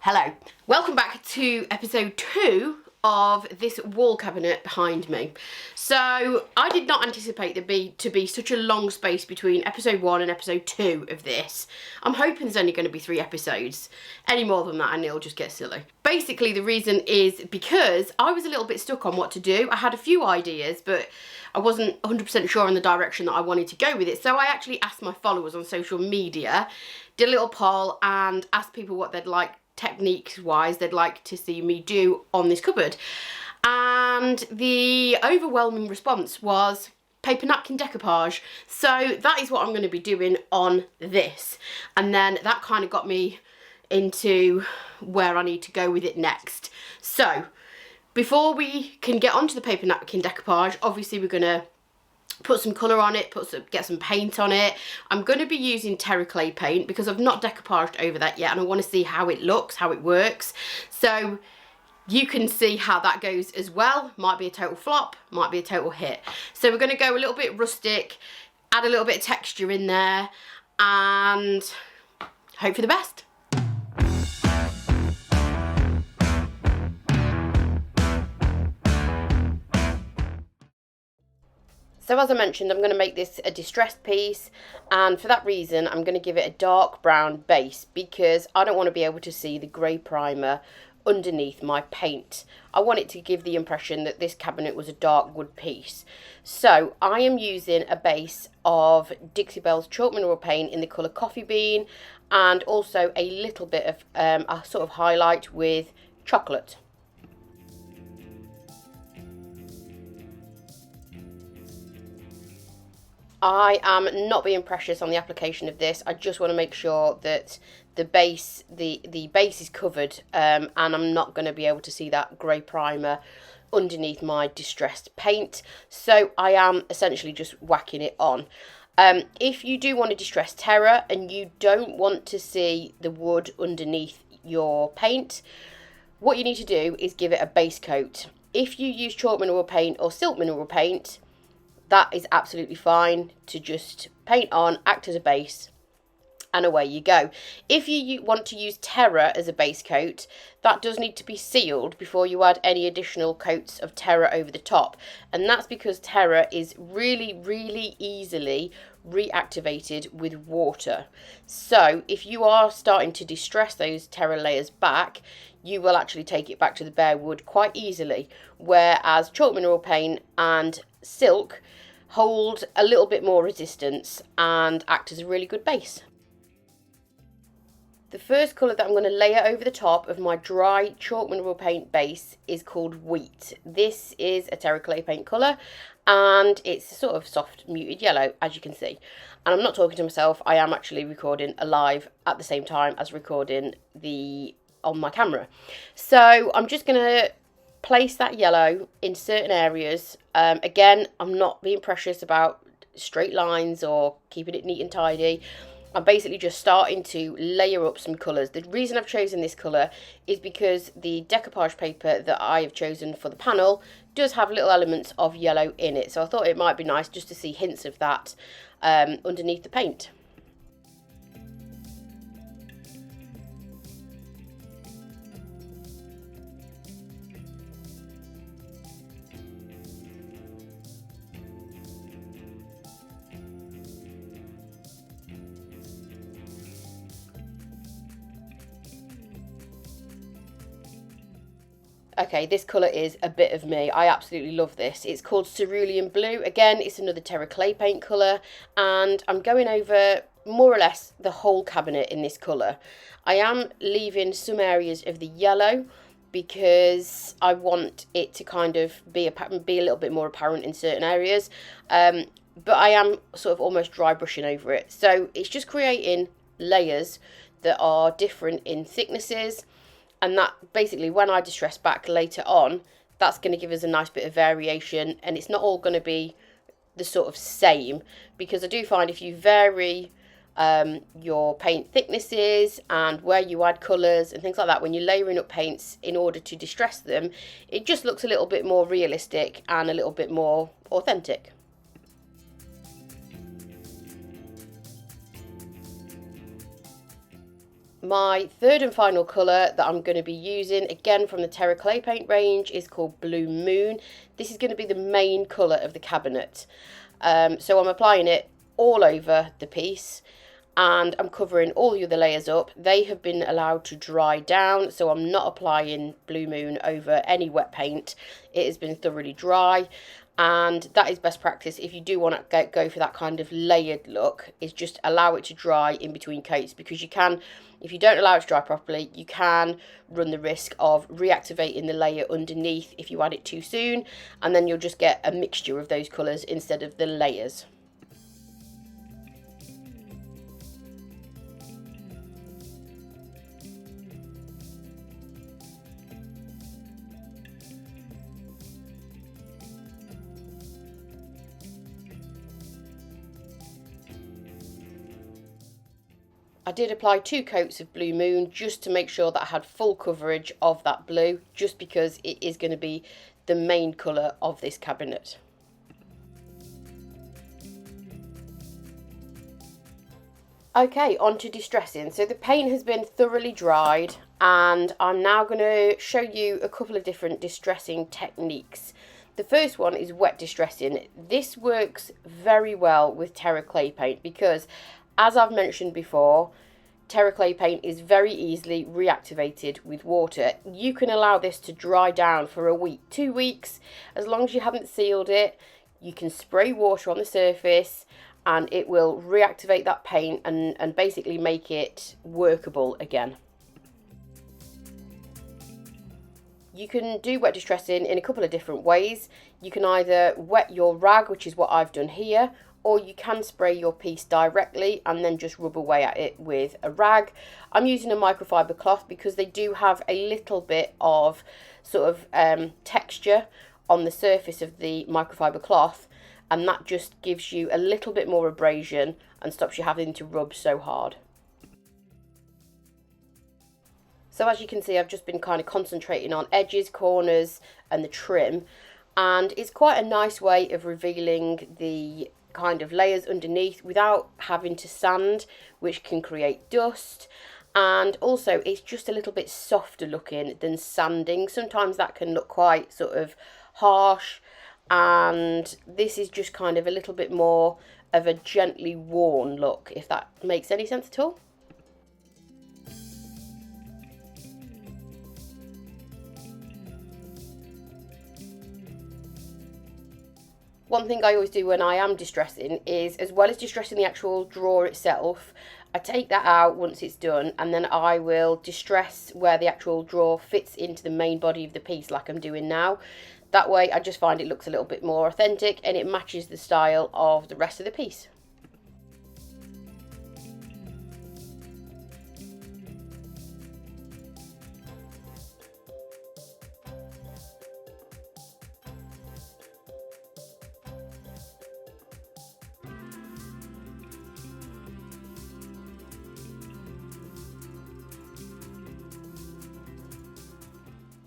Hello, welcome back to episode 2 of this wall cabinet behind me. So I did not anticipate there to be such a long space between episode 1 and episode 2 of this. I'm hoping there's only going to be 3 episodes. Any more than that and it'll just get silly. Basically the reason is because I was a little bit stuck on what to do. I had a few ideas but I wasn't 100% sure on the direction that I wanted to go with it. So I actually asked my followers on social media, did a little poll and asked people what they'd like techniques wise they'd like to see me do on this cupboard, and the overwhelming response was paper napkin decoupage. So that is what I'm going to be doing on this, and then that kind of got me into where I need to go with it next. So before we can get onto the paper napkin decoupage, obviously we're going to put some colour on it, get some paint on it. I'm going to be using Terra Clay Paint because I've not decoupaged over that yet and I want to see how it looks, how it works. So you can see how that goes as well. Might be a total flop, might be a total hit. So we're going to go a little bit rustic, add a little bit of texture in there and hope for the best. So as I mentioned, I'm going to make this a distressed piece, and for that reason I'm going to give it a dark brown base because I don't want to be able to see the grey primer underneath my paint. I want it to give the impression that this cabinet was a dark wood piece. So I am using a base of Dixie Belle's chalk mineral paint in the colour Coffee Bean, and also a little bit of a sort of highlight with chocolate. I am not being precious on the application of this. I just want to make sure that the base is covered, and I'm not going to be able to see that grey primer underneath my distressed paint. So I am essentially just whacking it on. If you do want to distress Terra and you don't want to see the wood underneath your paint, what you need to do is give it a base coat. If you use chalk mineral paint or silk mineral paint, that is absolutely fine to just paint on, act as a base, and away you go. If you want to use Terra as a base coat, that does need to be sealed before you add any additional coats of Terra over the top. And that's because Terra is really easily reactivated with water. So if you are starting to distress those Terra layers back, you will actually take it back to the bare wood quite easily. Whereas chalk mineral paint and silk hold a little bit more resistance and act as a really good base. The first colour that I'm going to layer over the top of my dry chalk mineral paint base is called Wheat. This is a Terra Clay Paint colour and it's a sort of soft muted yellow, as you can see. And I'm not talking to myself, I am actually recording live at the same time as recording on my camera. So I'm just going to place that yellow in certain areas. Again, I'm not being precious about straight lines or keeping it neat and tidy. I'm basically just starting to layer up some colours. The reason I've chosen this colour is because the decoupage paper that I have chosen for the panel does have little elements of yellow in it. So I thought it might be nice just to see hints of that underneath the paint. Okay, this colour is a bit of me. I absolutely love this. It's called Cerulean Blue. Again, it's another Terra Clay Paint colour, and I'm going over more or less the whole cabinet in this colour. I am leaving some areas of the yellow because I want it to kind of be a little bit more apparent in certain areas, but I am sort of almost dry brushing over it. So it's just creating layers that are different in thicknesses. And that basically, when I distress back later on, that's going to give us a nice bit of variation, and it's not all going to be the sort of same, because I do find if you vary your paint thicknesses and where you add colours and things like that, when you're layering up paints in order to distress them, it just looks a little bit more realistic and a little bit more authentic. My third and final colour that I'm going to be using, again from the Terra Clay Paint range, is called Blue Moon. This is going to be the main colour of the cabinet. So I'm applying it all over the piece, and I'm covering all the other layers up. They have been allowed to dry down, so I'm not applying Blue Moon over any wet paint. It has been thoroughly dry, and that is best practice if you do want to go for that kind of layered look, is just allow it to dry in between coats, because you can, if you don't allow it to dry properly, you can run the risk of reactivating the layer underneath if you add it too soon, and then you'll just get a mixture of those colours instead of the layers. I did apply 2 coats of Blue Moon just to make sure that I had full coverage of that blue, just because it is going to be the main colour of this cabinet. Okay, on to distressing. So the paint has been thoroughly dried, and I'm now going to show you a couple of different distressing techniques. The first one is wet distressing. This works very well with Terra Clay Paint because, as I've mentioned before, Terra Clay Paint is very easily reactivated with water. You can allow this to dry down for a week, 2 weeks, as long as you haven't sealed it. You can spray water on the surface and it will reactivate that paint and basically make it workable again. You can do wet distressing in a couple of different ways. You can either wet your rag, which is what I've done here, or you can spray your piece directly and then just rub away at it with a rag. I'm using a microfibre cloth because they do have a little bit of sort of texture on the surface of the microfibre cloth, and that just gives you a little bit more abrasion and stops you having to rub so hard. So as you can see, I've just been kind of concentrating on edges, corners and the trim, and it's quite a nice way of revealing the kind of layers underneath without having to sand, which can create dust. And also it's just a little bit softer looking than sanding. Sometimes that can look quite sort of harsh, and this is just kind of a little bit more of a gently worn look, if that makes any sense at all. One thing I always do when I am distressing is, as well as distressing the actual drawer itself, I take that out once it's done, and then I will distress where the actual drawer fits into the main body of the piece, like I'm doing now. That way I just find it looks a little bit more authentic and it matches the style of the rest of the piece.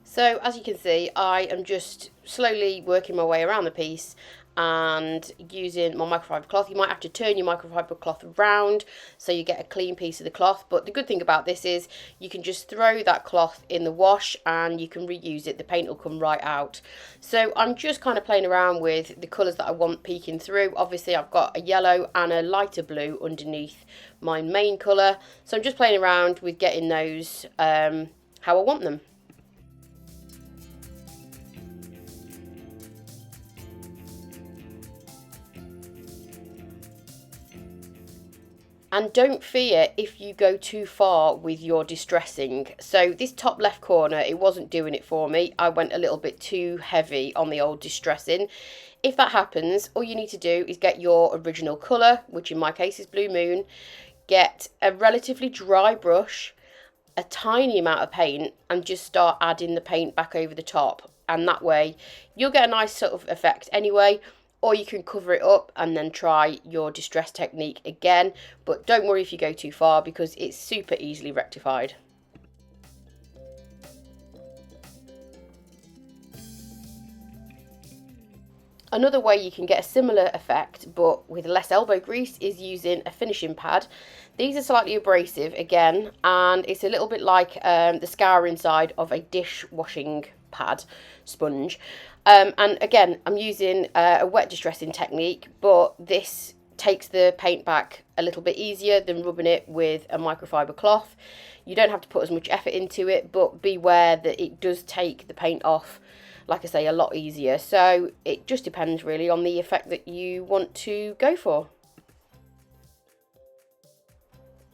So as you can see, I am just slowly working my way around the piece and using my microfibre cloth. You might have to turn your microfibre cloth around so you get a clean piece of the cloth, but the good thing about this is you can just throw that cloth in the wash and you can reuse it. The paint will come right out. So I'm just kind of playing around with the colours that I want peeking through. Obviously I've got a yellow and a lighter blue underneath my main colour, so I'm just playing around with getting those how I want them. And don't fear if you go too far with your distressing. So this top left corner, it wasn't doing it for me. I went a little bit too heavy on the old distressing. If that happens, all you need to do is get your original colour, which in my case is Blue Moon. Get a relatively dry brush, a tiny amount of paint, and just start adding the paint back over the top. And that way you'll get a nice sort of effect anyway. Or you can cover it up and then try your distress technique again, but don't worry if you go too far because it's super easily rectified. Another way you can get a similar effect but with less elbow grease is using a finishing pad. These are slightly abrasive again, and it's a little bit like the scouring side of a dishwashing pad sponge. And again, I'm using a wet distressing technique, but this takes the paint back a little bit easier than rubbing it with a microfiber cloth. You don't have to put as much effort into it, but beware that it does take the paint off, like I say, a lot easier. So it just depends really on the effect that you want to go for.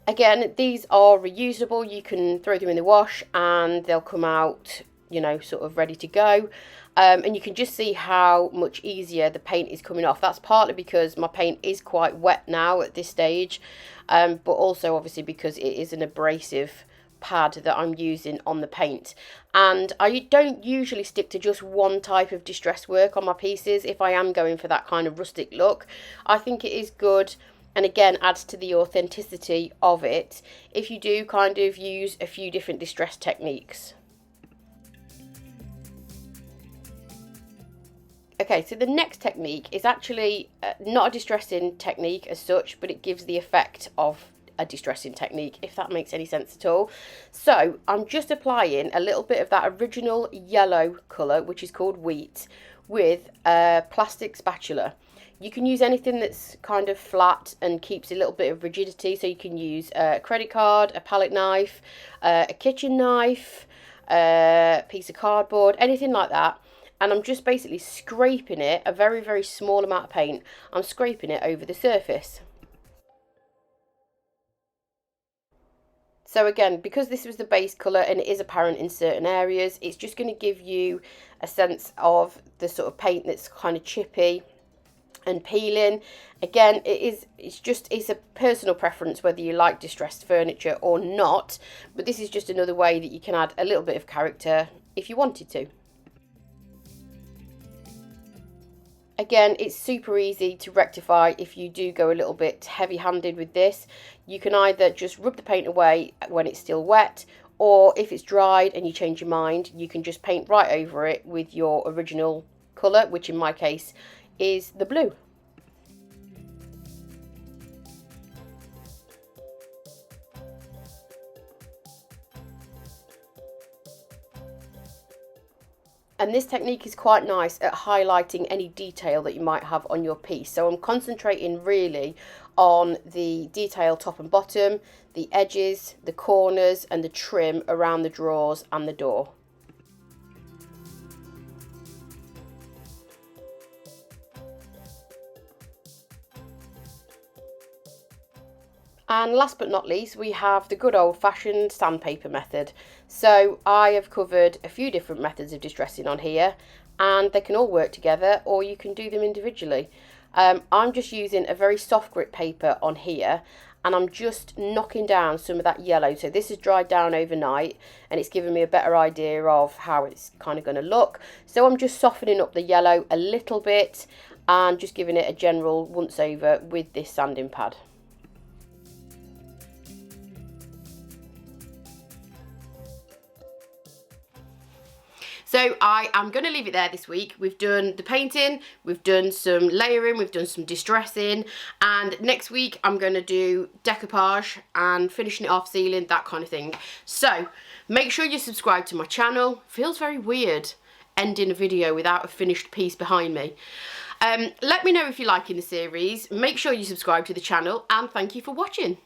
Again, these are reusable. You can throw them in the wash and they'll come out, you know, sort of ready to go. And you can just see how much easier the paint is coming off. That's partly because my paint is quite wet now at this stage, but also obviously because it is an abrasive pad that I'm using on the paint. And I don't usually stick to just one type of distress work on my pieces if I am going for that kind of rustic look. I think it is good, and again adds to the authenticity of it, if you do kind of use a few different distress techniques. Okay, so the next technique is actually not a distressing technique as such, but it gives the effect of a distressing technique, if that makes any sense at all. So I'm just applying a little bit of that original yellow colour, which is called wheat, with a plastic spatula. You can use anything that's kind of flat and keeps a little bit of rigidity, so you can use a credit card, a palette knife, a kitchen knife, a piece of cardboard, anything like that. And I'm just basically scraping it, a very, very small amount of paint, I'm scraping it over the surface. So again, because this was the base colour and it is apparent in certain areas, it's just going to give you a sense of the sort of paint that's kind of chippy and peeling. Again, it's a personal preference whether you like distressed furniture or not, but this is just another way that you can add a little bit of character if you wanted to. Again, it's super easy to rectify if you do go a little bit heavy-handed with this. You can either just rub the paint away when it's still wet, or if it's dried and you change your mind, you can just paint right over it with your original colour, which in my case is the blue. And this technique is quite nice at highlighting any detail that you might have on your piece. So I'm concentrating really on the detail top and bottom, the edges, the corners and the trim around the drawers and the door. And last but not least, we have the good old-fashioned sandpaper method. So I have covered a few different methods of distressing on here, and they can all work together, or you can do them individually. I'm just using a very soft grit paper on here, and I'm just knocking down some of that yellow. So this has dried down overnight, and it's given me a better idea of how it's kind of going to look. So I'm just softening up the yellow a little bit, and just giving it a general once over with this sanding pad. So I am going to leave it there this week. We've done the painting, we've done some layering, we've done some distressing, and next week I'm going to do decoupage and finishing it off, sealing, that kind of thing. So make sure you subscribe to my channel. Feels very weird ending a video without a finished piece behind me. Let me know if you're liking the series. Make sure you subscribe to the channel, and thank you for watching.